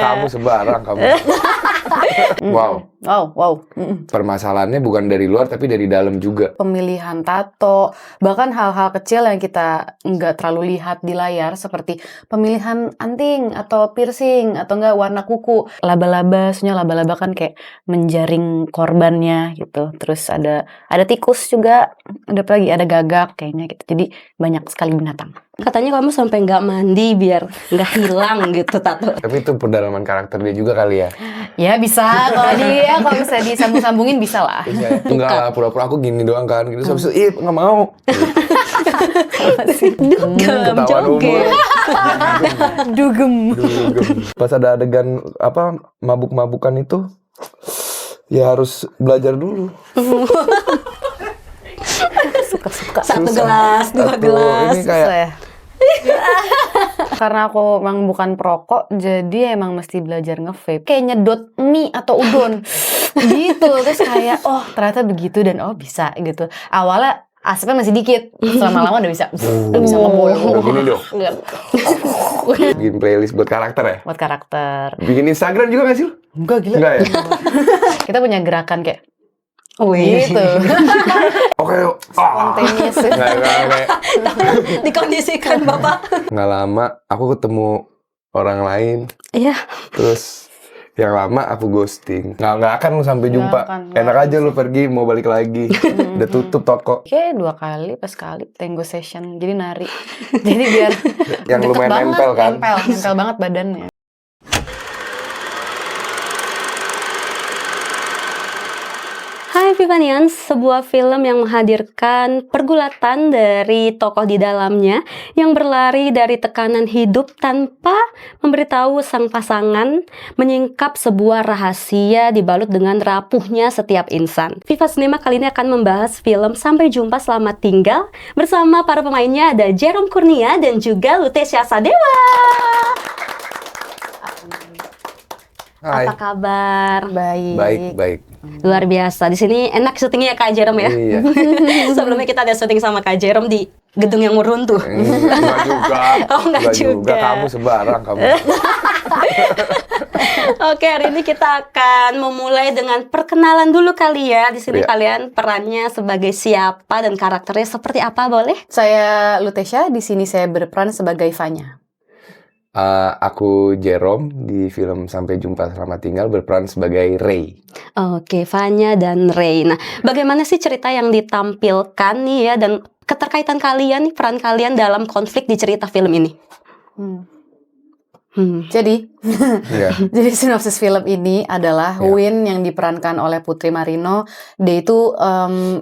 Kamu sembarang kamu. Wow. Permasalahannya bukan dari luar tapi dari dalam juga. Pemilihan tato, bahkan hal-hal kecil yang kita nggak terlalu lihat di layar seperti pemilihan anting atau piercing atau enggak warna kuku. Laba-laba, soalnya laba-laba kan kayak menjaring korbannya gitu. Terus ada tikus juga, ada apa lagi? Ada gagak kayaknya gitu. Jadi banyak sekali binatang. Katanya kamu sampai nggak mandi biar nggak hilang gitu tato. Tapi itu pendalaman karakter dia juga kali ya. Ya bisa, kalau bisa disambung-sambungin bisa lah. Enggak lah, pura-pura aku gini doang kan. Gitu habis itu, nggak mau. Ketahuan umur. Dugem. Pas ada adegan apa mabuk-mabukan itu, ya harus belajar dulu. Suka-suka. Satu gelas, dua gelas. Ini kayak ya. Karena aku emang bukan perokok, jadi emang mesti belajar nge-vape. Kayak nyedot mie atau udon gitu. Terus kayak, oh ternyata begitu dan oh bisa gitu. Awalnya asapnya masih dikit, lama-lama udah bisa ngebul. gini dong. Bikin playlist buat karakter ya? Buat karakter. Bikin Instagram juga gak sih? Enggak, gila. Enggak ya? Kita punya gerakan kayak Wih. gitu. Oke, Spontaneous. Nggak Dikondisikan Bapak. Nggak lama aku ketemu orang lain, Iya. terus yang lama aku ghosting. Nggak akan lu sampai jumpa. Nggak Enak aja lu pergi, mau balik lagi. Udah tutup toko. Kayak 2 kali, pas kali tango session, jadi nari. Jadi biar Yang deket lumayan banget, nempel kan? nempel banget badannya. Hai Vivanians, sebuah film yang menghadirkan pergulatan dari tokoh di dalamnya yang berlari dari tekanan hidup tanpa memberitahu sang pasangan, menyingkap sebuah rahasia dibalut dengan rapuhnya setiap insan. Viva Cinema kali ini akan membahas film Sampai Jumpa Selamat Tinggal bersama para pemainnya ada Jerome Kurnia dan juga Lutesia Sadewa. Hai. Apa kabar? Baik. Luar biasa. Di sini enak syutingnya ya Kak Jerome ya. Iya. Sebelumnya kita ada syuting sama Kak Jerome di gedung yang meruntuh. Enggak juga. Oh, enggak juga. Kamu sembarang kamu. Oke, hari ini kita akan memulai dengan perkenalan dulu kali ya. Di sini Iya. kalian perannya sebagai siapa dan karakternya seperti apa boleh? Saya Lutesia, di sini saya berperan sebagai Vanya. Aku Jerome di film Sampai Jumpa Selamat Tinggal berperan sebagai Ray. Oke, Vanya dan Ray. Nah, bagaimana sih cerita yang ditampilkan nih ya dan keterkaitan kalian nih, peran kalian dalam konflik di cerita film ini? Jadi, Iya. jadi sinopsis film ini adalah Ya. Win yang diperankan oleh Putri Marino. Dia itu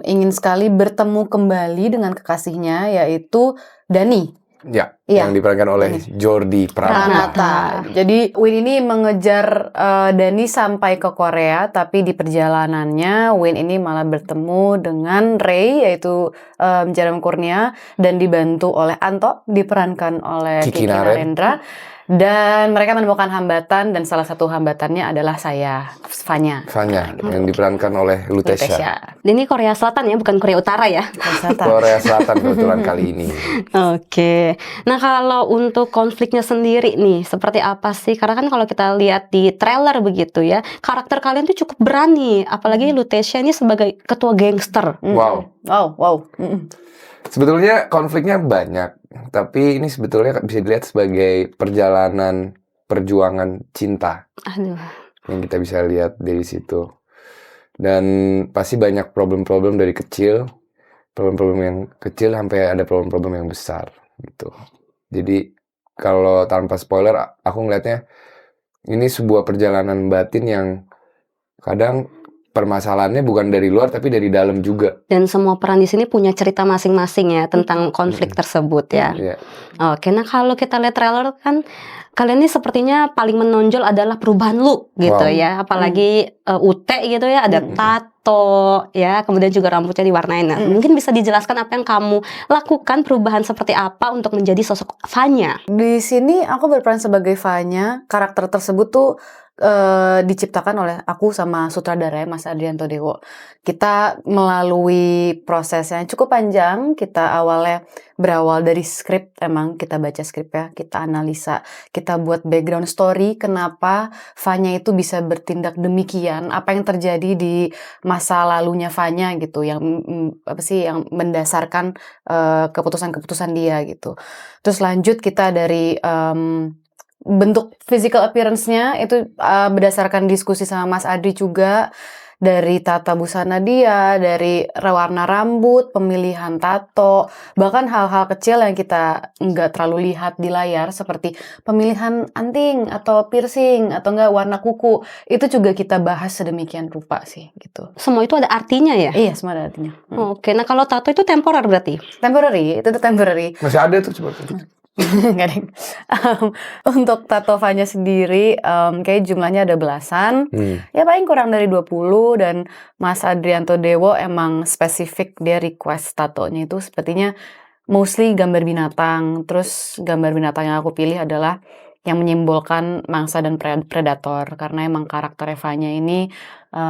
ingin sekali bertemu kembali dengan kekasihnya, yaitu Dani. Ya, Iya. yang diperankan oleh Jordi Pranata. Pranata. Jadi Win ini mengejar Dani sampai ke Korea, tapi di perjalanannya Win ini malah bertemu dengan Ray, yaitu Jerome Kurnia, dan dibantu oleh Anto, diperankan oleh Kiki Kiki Naren. Narendra. Dan mereka menemukan hambatan, dan salah satu hambatannya adalah saya, Vanya. Vanya yang diperankan oleh Lutesia. Ini Korea Selatan ya, bukan Korea Utara ya? Korea Selatan kebetulan kali ini. Oke, nah kalau untuk konfliknya sendiri nih, seperti apa sih? Karena kan kalau kita lihat di trailer begitu ya, karakter kalian tuh cukup berani, apalagi Lutesia ini sebagai ketua gangster. Wow. Wow. Sebetulnya konfliknya banyak, tapi ini sebetulnya bisa dilihat sebagai perjalanan perjuangan cinta Aduh. yang kita bisa lihat dari situ. Dan pasti banyak problem-problem dari kecil, problem-problem yang kecil sampai ada problem-problem yang besar gitu. Jadi kalau tanpa spoiler, aku ngelihatnya ini sebuah perjalanan batin yang kadang permasalahannya bukan dari luar tapi dari dalam juga. Dan semua peran di sini punya cerita masing-masing ya tentang konflik tersebut ya. Iya. Oke, nah kalau kita lihat trailer kan kalian ini sepertinya paling menonjol adalah perubahan look gitu Wow. ya, apalagi UT gitu ya, ada tato ya, kemudian juga rambutnya diwarnain. Nah, mungkin bisa dijelaskan apa yang kamu lakukan, perubahan seperti apa untuk menjadi sosok Vanya? Di sini aku berperan sebagai Vanya. Karakter tersebut tuh diciptakan oleh aku sama sutradara Mas Adrianto Dewo. Kita melalui proses yang cukup panjang. Kita berawal dari skrip, emang kita baca skripnya, kita analisa, kita buat background story kenapa Vanya itu bisa bertindak demikian, apa yang terjadi di masa lalunya Vanya gitu, yang yang mendasarkan keputusan-keputusan dia gitu. Terus lanjut kita dari bentuk physical appearance-nya itu berdasarkan diskusi sama Mas Adri juga, dari tata busana dia, dari warna rambut, pemilihan tato, bahkan hal-hal kecil yang kita nggak terlalu lihat di layar seperti pemilihan anting atau piercing atau enggak warna kuku, itu juga kita bahas sedemikian rupa sih gitu. Semua itu ada artinya ya? Iya, semua ada artinya. Oke, nah kalau tato itu temporer berarti? Temporary, itu tuh temporary. Masih ada tuh coba. Nggak deng. Untuk tato Vanya sendiri kayak jumlahnya ada belasan. Ya paling kurang dari 20, dan Mas Adrianto Dewo emang spesifik, dia request tatonya itu sepertinya mostly gambar binatang. Terus gambar binatang yang aku pilih adalah yang menyimbolkan mangsa dan predator, karena emang karakter Vanya ini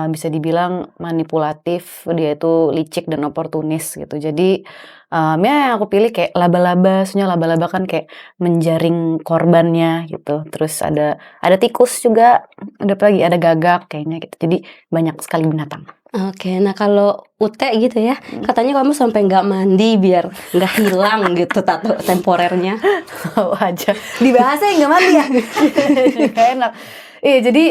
bisa dibilang manipulatif, dia itu licik dan oportunis gitu. Jadi ya yang aku pilih kayak laba-laba, soalnya laba-laba kan kayak menjaring korbannya gitu. Terus ada tikus juga, ada apa lagi, ada gagak kayaknya gitu. Jadi banyak sekali binatang. Oke, nah kalau Ute gitu ya, katanya kamu sampai nggak mandi biar nggak hilang gitu tato temporernya. Tahu aja. Dibahasnya nggak mandi ya. Gak enak. Iya, jadi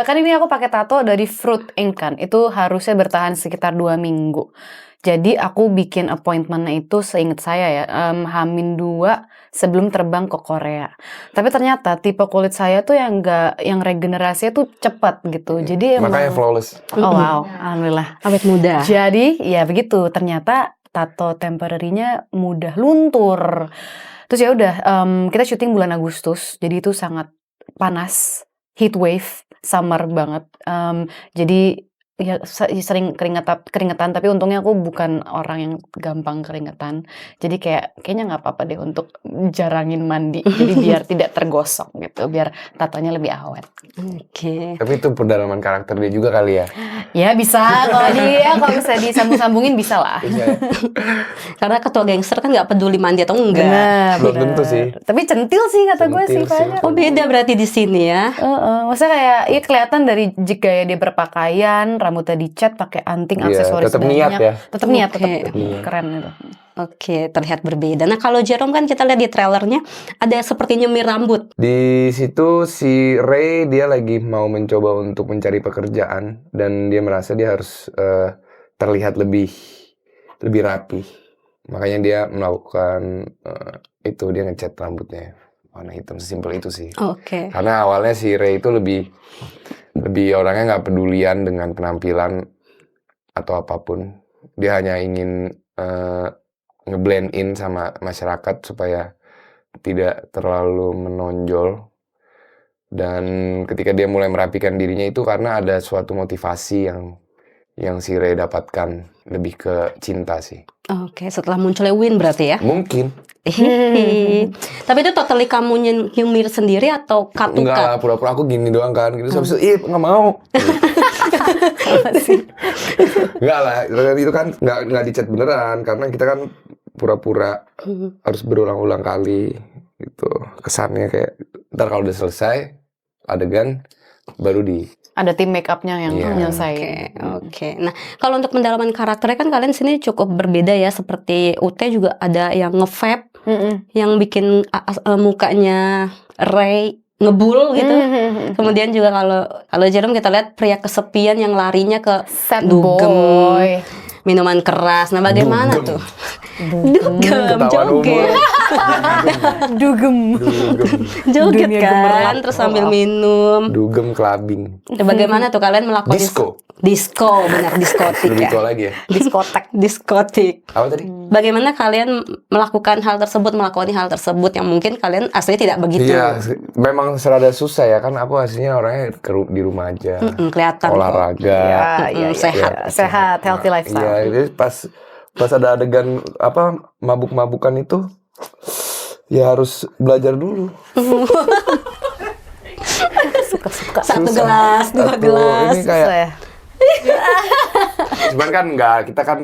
kan ini aku pakai tato dari Fruit Ink kan. Itu harusnya bertahan sekitar 2 minggu. Jadi aku bikin appointment-nya itu seingat saya ya, H-2 sebelum terbang ke Korea. Tapi ternyata tipe kulit saya tuh yang regenerasinya tuh cepat gitu. Jadi Makanya emang flawless. oh wow, alhamdulillah. Awet muda. Jadi ya begitu, ternyata tato temporary-nya mudah luntur. Terus ya udah, kita syuting bulan Agustus, jadi itu sangat panas, heat wave, summer banget. Jadi ya sering keringetan, tapi untungnya aku bukan orang yang gampang keringetan. Jadi kayaknya nggak apa-apa deh untuk jarangin mandi. Jadi biar tidak tergosok gitu, biar tatonya lebih awet. Oke. Tapi itu pendalaman karakter dia juga kali ya. Ya bisa, kalau bisa disambung-sambungin bisa lah. Bisa ya? Karena ketua gangster kan nggak peduli mandi atau enggak. Benar, Belum tentu sih. Tapi centil sih kata gue sih Centil sih. Vanya. Oh beda berarti di sini ya. Maksudnya kayak ya kelihatan dari gaya dia berpakaian, rambutnya dicat, pakai anting, Iya, aksesoris tetap niat banyak. ya. Tetap niat, Oke. tetap keren itu. Oke, terlihat berbeda. Nah kalau Jerome kan kita lihat di trailernya ada seperti nyemir rambut. Di situ si Ray dia lagi mau mencoba untuk mencari pekerjaan dan dia merasa dia harus terlihat lebih rapi. Makanya dia melakukan itu, dia ngecat rambutnya warna hitam, sesimpel itu sih. Oke. Karena awalnya si Ray itu lebih orangnya nggak pedulian dengan penampilan atau apapun. Dia hanya ingin ngeblend in sama masyarakat supaya tidak terlalu menonjol. Dan ketika dia mulai merapikan dirinya itu karena ada suatu motivasi yang si Ray dapatkan, lebih ke cinta sih. Oke, setelah munculnya Win berarti ya. Mungkin. Tapi itu totally kamu nyemir sendiri atau cut to Enggak cut? lah, pura-pura aku gini doang kan. Gitu habis itu, nggak mau. Enggak lah, itu kan nggak dicat beneran. Karena kita kan pura-pura harus berulang-ulang kali gitu. Kesannya kayak ntar kalau udah selesai adegan baru Ada tim make up-nya yang Iya. nyelesain. Oke. Nah, kalau untuk pendalaman karakternya kan kalian sini cukup berbeda ya. Seperti Ute juga ada yang nge-vape, yang bikin mukanya Ray ngebul gitu. Kemudian juga kalau Jerome kita lihat pria kesepian yang larinya ke Sad dugem, boy. minuman keras. Nah, bagaimana Dugem. tuh? Dugem, Ketahuan joget. Dugem. Joget Dunia kan, gemerlap. terus sambil minum. dugem clubbing. Nah, bagaimana tuh kalian melakukan Disco, benar diskotik Lebih ya. tua lagi ya. Diskotik. Apa tadi? Bagaimana kalian melakukan hal tersebut, melakoni hal tersebut yang mungkin kalian aslinya tidak begitu. Iya, memang serada susah ya kan. Aku aslinya orangnya di rumah aja, Kelihatan kok. olahraga, Ya, sehat. sehat, healthy Iya, lifestyle. jadi pas ada adegan mabuk-mabukan itu, ya harus belajar dulu. Suka-suka. Satu gelas, dua Satu, gelas. ini kayak, Saya. cuman kan kita kan,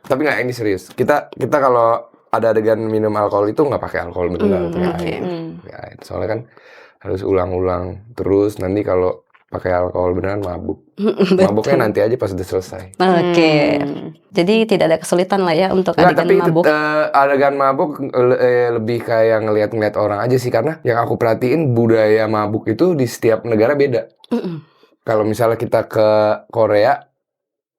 tapi nggak, ini serius. Kita kalau ada adegan minum alkohol itu nggak pakai alkohol beneran, pakai air. Pakai air. Soalnya kan harus ulang-ulang terus. Nanti kalau pakai alkohol beneran mabuk. Betul. Mabuknya nanti aja pas udah selesai. Oke. Jadi tidak ada kesulitan lah ya untuk Nggak, adegan tapi mabuk. adegan mabuk lebih kayak ngeliat-ngeliat orang aja sih, karena yang aku perhatiin budaya mabuk itu di setiap negara beda. Mm-mm. Kalau misalnya kita ke Korea,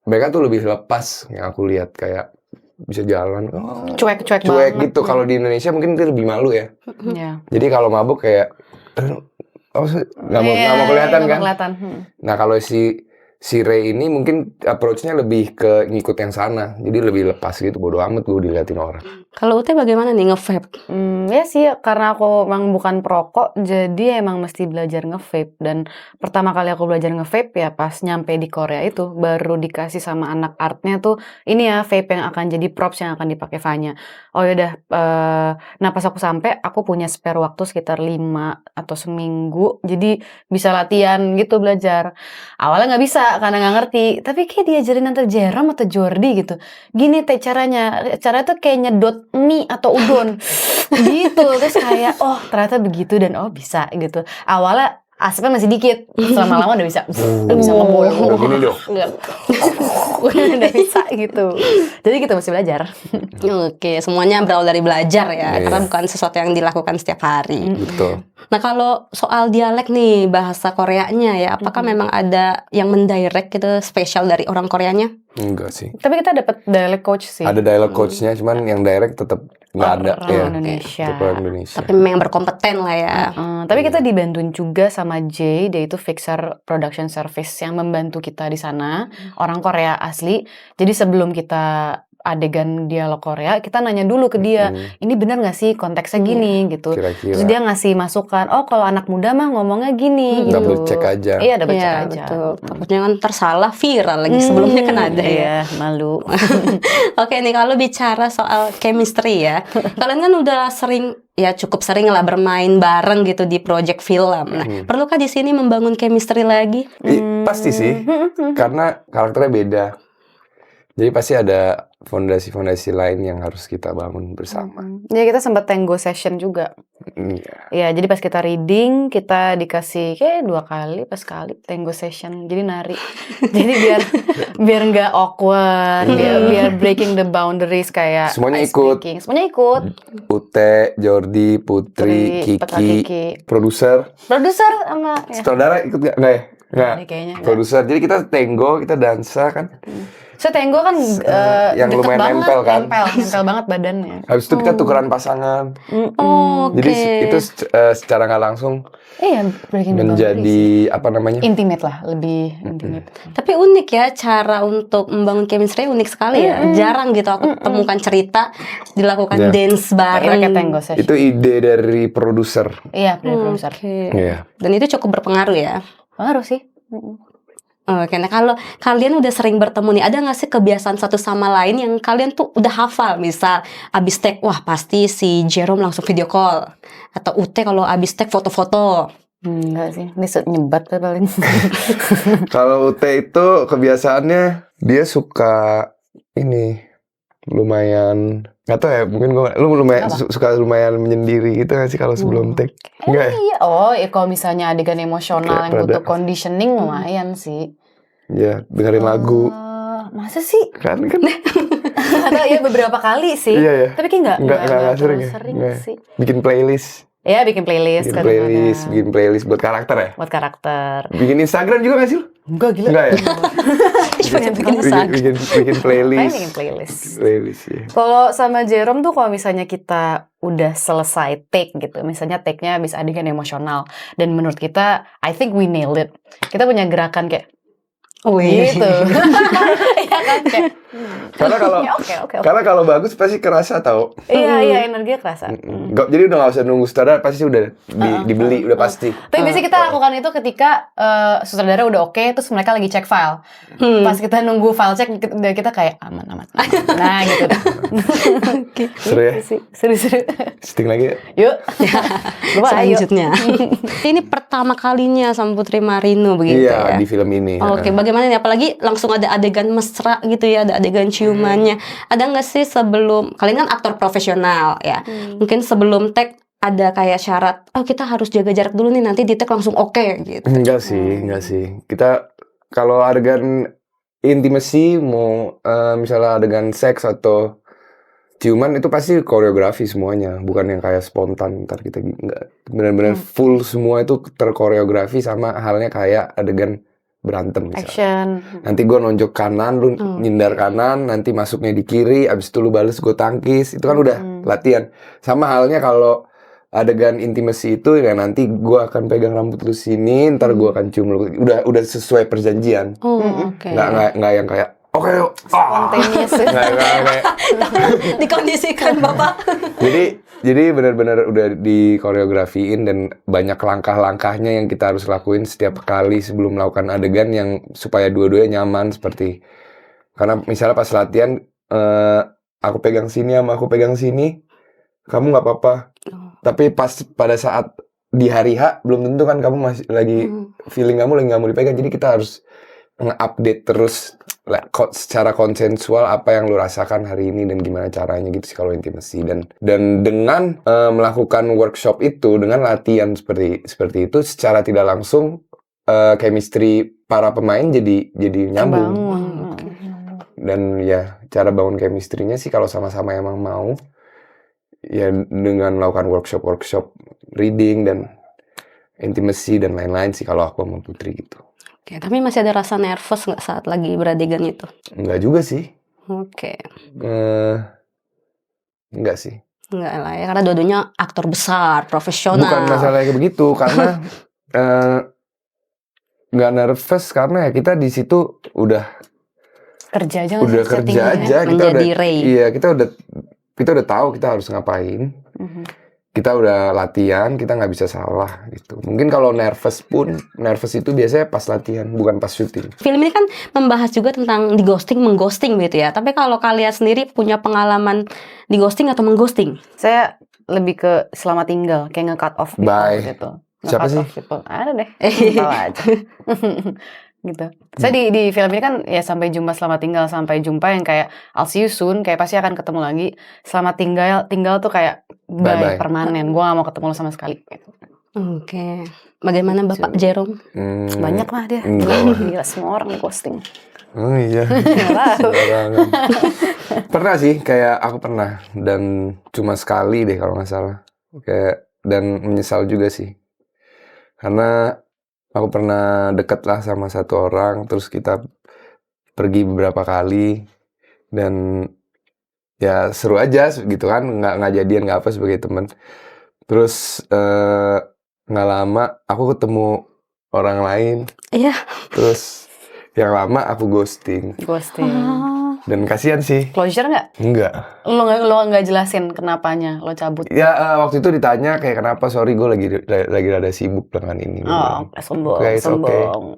mereka tuh lebih lepas, yang aku lihat kayak bisa jalan, Cuek cuek banget. gitu. Kalau di Indonesia mungkin itu lebih malu ya. Ya. Jadi kalau mabuk kayak nggak mau kelihatan kan. Kelihatan. Nah kalau si Ray ini mungkin approach-nya lebih ke ngikut yang sana, jadi lebih lepas gitu, bodo amat gue diliatin orang. Kalau Ute bagaimana nih nge-vape? Ya sih, karena aku emang bukan perokok, jadi emang mesti belajar nge-vape. Dan pertama kali aku belajar nge-vape ya pas nyampe di Korea itu, baru dikasih sama anak artnya tuh, ini ya vape yang akan jadi props yang akan dipakai Vanya. Oh yaudah, nah pas aku sampai, aku punya spare waktu sekitar 5 atau seminggu, jadi bisa latihan gitu belajar. Awalnya nggak bisa karena nggak ngerti, tapi kayak diajarin nanti Jerome atau Jordi gitu. Gini teh caranya tuh kayak nyedot mie atau udon gitu, terus kayak oh ternyata begitu dan oh bisa gitu. Awalnya asapnya masih dikit, lama-lama udah bisa ngebul. Udah gini dong. Udah bisa gitu. Jadi kita mesti belajar. Oke, semuanya berawal dari belajar ya, Iya. karena bukan sesuatu yang dilakukan setiap hari. Betul. Nah kalau soal dialek nih, bahasa Koreanya ya, apakah memang ada yang mendirect gitu spesial dari orang Koreanya? Enggak sih. Tapi kita dapat dialect coach sih. Ada dialog coach-nya, cuman yang direct tetap nggak ada Orang ya. Indonesia. Tetap orang Indonesia. Tapi memang berkompeten lah ya. Tapi kita dibantuin juga sama Jay, dia itu fixer production service yang membantu kita di sana, orang Korea asli. Jadi sebelum kita adegan dialog Korea, kita nanya dulu ke dia, ini benar nggak sih konteksnya gini gitu. Kira-kira. Terus dia ngasih masukan, oh kalau anak muda mah ngomongnya gini gitu. Double check aja. Iya, double check Iya aja. betul. Takutnya kan tersalah viral lagi, sebelumnya kan ada ya. Iya, malu. Oke nih, kalau bicara soal chemistry ya, kalian kan udah sering, ya cukup sering lah bermain bareng gitu di project film. Nah, perlukah di sini membangun chemistry lagi? Pasti sih, karena karakternya beda. Jadi pasti ada fondasi-fondasi lain yang harus kita bangun bersama. Ya kita sempat tango session juga. Iya. Ya, jadi pas kita reading, kita dikasih kayak 2 kali, pas kali tango session. Jadi nari. Jadi biar nggak awkward, biar breaking the boundaries kayak Semuanya ice ikut. breaking. Semuanya ikut. Ute, Jordi, Putri, Kiki, produser, Produser sama ya. sutradara ikut nggak? Nggak ya? Nggak. Ini kayaknya nggak. Produser. Jadi kita tango, kita dansa kan. So tango kan yang deket lumayan banget, nempel kan. nempel banget badannya. Habis itu kita tukeran pasangan. Oh, oke. Jadi itu secara nggak langsung Iya, breaking the boundaries. menjadi apa namanya? Intimate lah, lebih intimate. Tapi unik ya cara untuk membangun chemistry, unik sekali ya. Jarang gitu aku temukan cerita dilakukan Iya. dance Kita bareng. kayak tango session. Itu ide dari produser. Iya, dari produser. Oke. Iya. Dan itu cukup berpengaruh ya. Pengaruh sih. Oke, nah kalau kalian udah sering bertemu nih, ada nggak sih kebiasaan satu sama lain yang kalian tuh udah hafal? Misal abis take, wah pasti si Jerome langsung video call. Atau Ute kalau abis take foto-foto. Enggak sih, ini nyebat kan paling. Kalau Ute itu kebiasaannya dia suka ini lumayan nggak tahu ya, mungkin lu lumayan suka lumayan menyendiri gitu nggak sih kalau sebelum take? Enggak ya? Iya, oh ya kalau misalnya adegan emosional yang butuh conditioning lumayan sih. Ya, dengerin lagu. Masa sih? Kan Atau ya beberapa kali sih. Iya, ya. Tapi kayak Nggak terlalu sering ya? sering Nggak. sih. Bikin playlist. Ya bikin playlist. kadang-kadang. Bikin playlist buat karakter ya? Buat karakter. Bikin Instagram juga nggak sih lu? Enggak gila. Enggak ya? Bikin bikin playlist. Bikin playlist. Playlist ya. Kalau sama Jerome tuh kalau misalnya kita udah selesai take gitu, misalnya take-nya habis adegan emosional, dan menurut kita, I think we nailed it. Kita punya gerakan kayak gitu. Iya kan kayak. Karena kalau Ya, oke. karena kalau bagus pasti kerasa tau. Iya energinya kerasa. Jadi udah nggak usah nunggu sutradara, pasti udah dibeli udah pasti. Tapi biasanya kita lakukan itu ketika sutradara udah oke, terus mereka lagi cek file. Pas kita nunggu file cek, kita kayak aman. Nah gitu. Seru ya? Seru. Setting lagi ya? Yuk. Selanjutnya. Ini pertama kalinya sama Putri Marino begitu Iya, ya. di film ini. Oke, bagaimana nih? Apalagi langsung ada adegan mesra gitu ya, ada adegan ciumannya. Ada nggak sih sebelum, kalian kan aktor profesional ya, mungkin sebelum take ada kayak syarat, oh kita harus jaga jarak dulu nih, nanti di take langsung oke gitu. Enggak sih. Kita kalau adegan intimacy mau misalnya adegan seks atau ciuman itu pasti koreografi semuanya, bukan yang kayak spontan ntar kita enggak. Benar-benar full semua itu terkoreografi, sama halnya kayak adegan berantem misalnya. Action. Nanti gue nonjok kanan, lu nyindar kanan, nanti masuknya di kiri, abis itu lu bales gue tangkis, itu kan udah latihan. Sama halnya kalau adegan intimacy itu ya nanti gue akan pegang rambut lu sini, ntar gue akan cium lu, udah sesuai perjanjian. Oke. Nggak yang kayak oke yuk, Spontaneous. nggak. Dikondisikan Bapak. Jadi benar-benar udah dikoreografiin dan banyak langkah-langkahnya yang kita harus lakuin setiap kali sebelum melakukan adegan yang supaya dua-duanya nyaman. Seperti karena misalnya pas latihan aku pegang sini sama aku pegang sini, kamu nggak apa-apa. Tapi pada saat di hari H belum tentu kan kamu masih lagi feeling kamu lagi nggak mau dipegang. Jadi kita harus nge-update terus secara konsensual apa yang lu rasakan hari ini dan gimana caranya gitu sih kalau intimacy. Dan dengan melakukan workshop itu, dengan latihan seperti itu secara tidak langsung chemistry para pemain jadi nyambung. Dan ya cara bangun chemistry-nya sih kalau sama-sama emang mau ya dengan melakukan workshop reading dan intimacy dan lain-lain sih kalau aku sama Putri gitu. Oke, tapi masih ada rasa nervous nggak saat lagi beradegan itu? Enggak juga sih. Oke. Enggak sih. Enggak lah ya, karena dua-duanya aktor besar, profesional. Bukan masalah kayak begitu, karena nggak nervous karena ya kita di situ udah Kerja aja kita menjadi udah Ray. iya kita udah tahu kita harus ngapain. Kita udah latihan, kita nggak bisa salah gitu. Mungkin kalau nervous itu biasanya pas latihan, bukan pas syuting. Film ini kan membahas juga tentang mengghosting gitu ya. Tapi kalau kalian sendiri punya pengalaman di ghosting atau mengghosting? Saya lebih ke selamat tinggal, kayak nge-cut off people Bye. gitu. Siapa Nge-cut sih? off people. Ada deh, tahu aja. Gitu. Saya di film ini kan ya sampai sampai jumpa yang kayak I'll see you soon, kayak pasti akan ketemu lagi. Selamat tinggal tuh kayak bye permanen. Gue gak mau ketemu lo sama sekali. Gitu. Oke. Bagaimana Bapak Jerome? Banyak lah dia. Gila, semua orang ghosting. Oh iya. Sembarangan. Pernah sih, kayak aku pernah dan cuma sekali deh kalau nggak salah. Kayak dan menyesal juga sih. Karena aku pernah deket lah sama satu orang, terus kita pergi beberapa kali dan ya seru aja gitu kan, nggak jadian nggak apa sebagai teman. Terus nggak lama aku ketemu orang lain. Iya. Terus yang lama aku ghosting. Dan kasihan sih. Closure nggak? Enggak. Lo nggak jelasin kenapanya lo cabut? Ya waktu itu ditanya kayak kenapa, sorry gue lagi rada sibuk dengan ini. Sombong.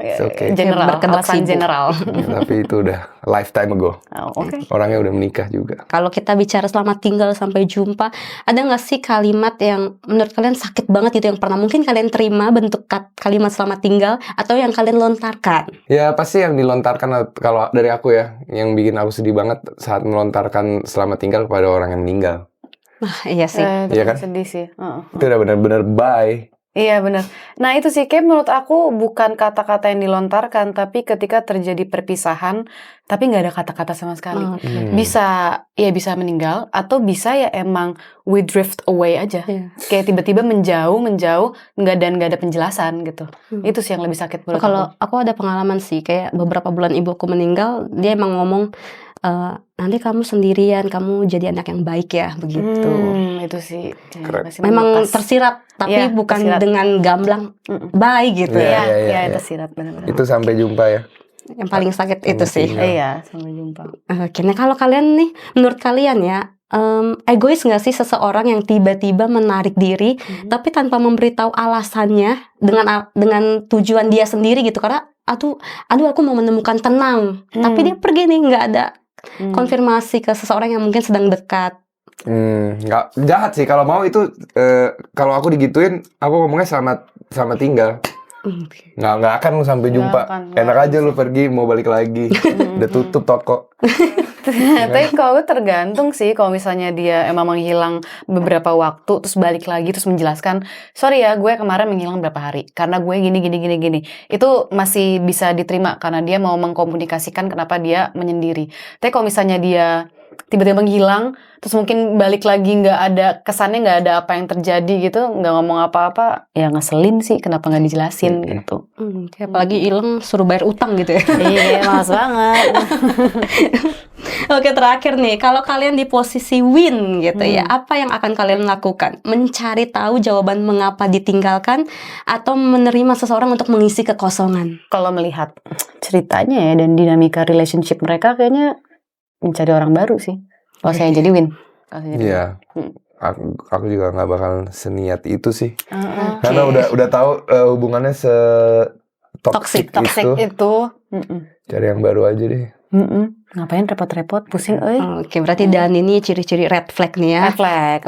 It's okay. General, alasan general. Tapi itu udah lifetime ago. Oke. Orangnya udah menikah juga. Kalau kita bicara selamat tinggal sampai jumpa, ada nggak sih kalimat yang menurut kalian sakit banget gitu yang pernah mungkin kalian terima bentuk kalimat selamat tinggal atau yang kalian lontarkan? Ya pasti yang dilontarkan kalau dari aku ya, yang bikin aku sedih banget saat melontarkan selamat tinggal kepada orang yang meninggal. Iya sih. Iya kan? Sedih sih. Itu udah benar-benar bye. Iya benar. Nah itu sih kayak menurut aku bukan kata-kata yang dilontarkan, tapi ketika terjadi perpisahan, tapi nggak ada kata-kata sama sekali. Bisa meninggal, atau bisa ya emang we drift away aja. Kayak tiba-tiba menjauh, nggak ada penjelasan gitu. Itu sih yang lebih sakit menurut Kalau aku ada pengalaman sih, kayak beberapa bulan ibuku meninggal, dia emang ngomong, nanti kamu sendirian, kamu jadi anak yang baik ya, begitu. Itu sih. Keren. Memang tersirat, tapi bukan tersirat. dengan gamblang baik gitu ya. Iya, tersirat benar-benar. Itu sampai jumpa ya. Yang paling sakit itu sih. Iya, sampai jumpa. Oke, nah kalau kalian nih, menurut kalian ya, egois nggak sih seseorang yang tiba-tiba menarik diri, tapi tanpa memberitahu alasannya dengan tujuan dia sendiri gitu, karena aduh aku mau menemukan tenang, tapi dia pergi nih nggak ada konfirmasi ke seseorang yang mungkin sedang dekat. Nggak jahat sih kalau mau itu. Kalau aku digituin, aku ngomongnya selamat tinggal. Nggak akan lu sampai jumpa. Nggak Enak akan aja lu pergi, mau balik lagi. Udah tutup toko. Tapi kalau gue tergantung sih, kalau misalnya dia emang menghilang beberapa waktu terus balik lagi terus menjelaskan, sorry ya gue kemarin menghilang berapa hari karena gue gini, itu masih bisa diterima karena dia mau mengkomunikasikan kenapa dia menyendiri. Tapi kalau misalnya dia tiba-tiba menghilang terus mungkin balik lagi nggak ada kesannya, nggak ada apa yang terjadi gitu, nggak ngomong apa-apa, ya ngeselin sih kenapa nggak dijelasin gitu. Apalagi hilang suruh bayar utang gitu ya. Iya, males banget. Oke, terakhir nih, kalau kalian di posisi Win gitu ya, apa yang akan kalian lakukan? Mencari tahu jawaban mengapa ditinggalkan atau menerima seseorang untuk mengisi kekosongan? Kalau melihat ceritanya ya dan dinamika relationship mereka, kayaknya mencari orang baru sih. Kalau saya jadi Win. Iya. Aku juga nggak bakal seniat itu sih. Oke. Karena udah tahu hubungannya Toxic itu. Cari yang baru aja deh. Ngapain repot-repot, pusing euy. Oke, berarti Dan ini ciri-ciri red flag nih ya. Red flag.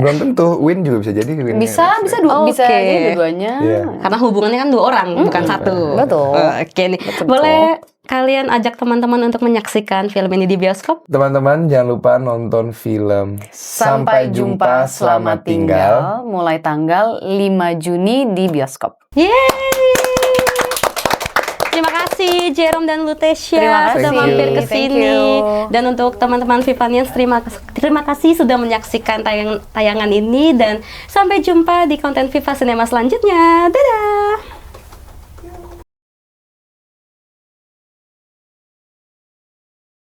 Belum tentu Win juga bisa jadi Win. Bisa Oke. jadi dua-duanya. Iya. Karena hubungannya kan 2 orang, bukan 1. Betul. Oke nih. Boleh kalian ajak teman-teman untuk menyaksikan film ini di bioskop? Teman-teman jangan lupa nonton film Sampai jumpa, selamat tinggal. Mulai tanggal 5 Juni di bioskop. Yeay! Terima kasih Jerome dan Lutecia Terima sudah kasih. mampir ke Thank sini. you. Dan untuk teman-teman Vivanians, terima kasih sudah menyaksikan tayangan ini dan sampai jumpa di konten Viva Cinema selanjutnya. Dadah.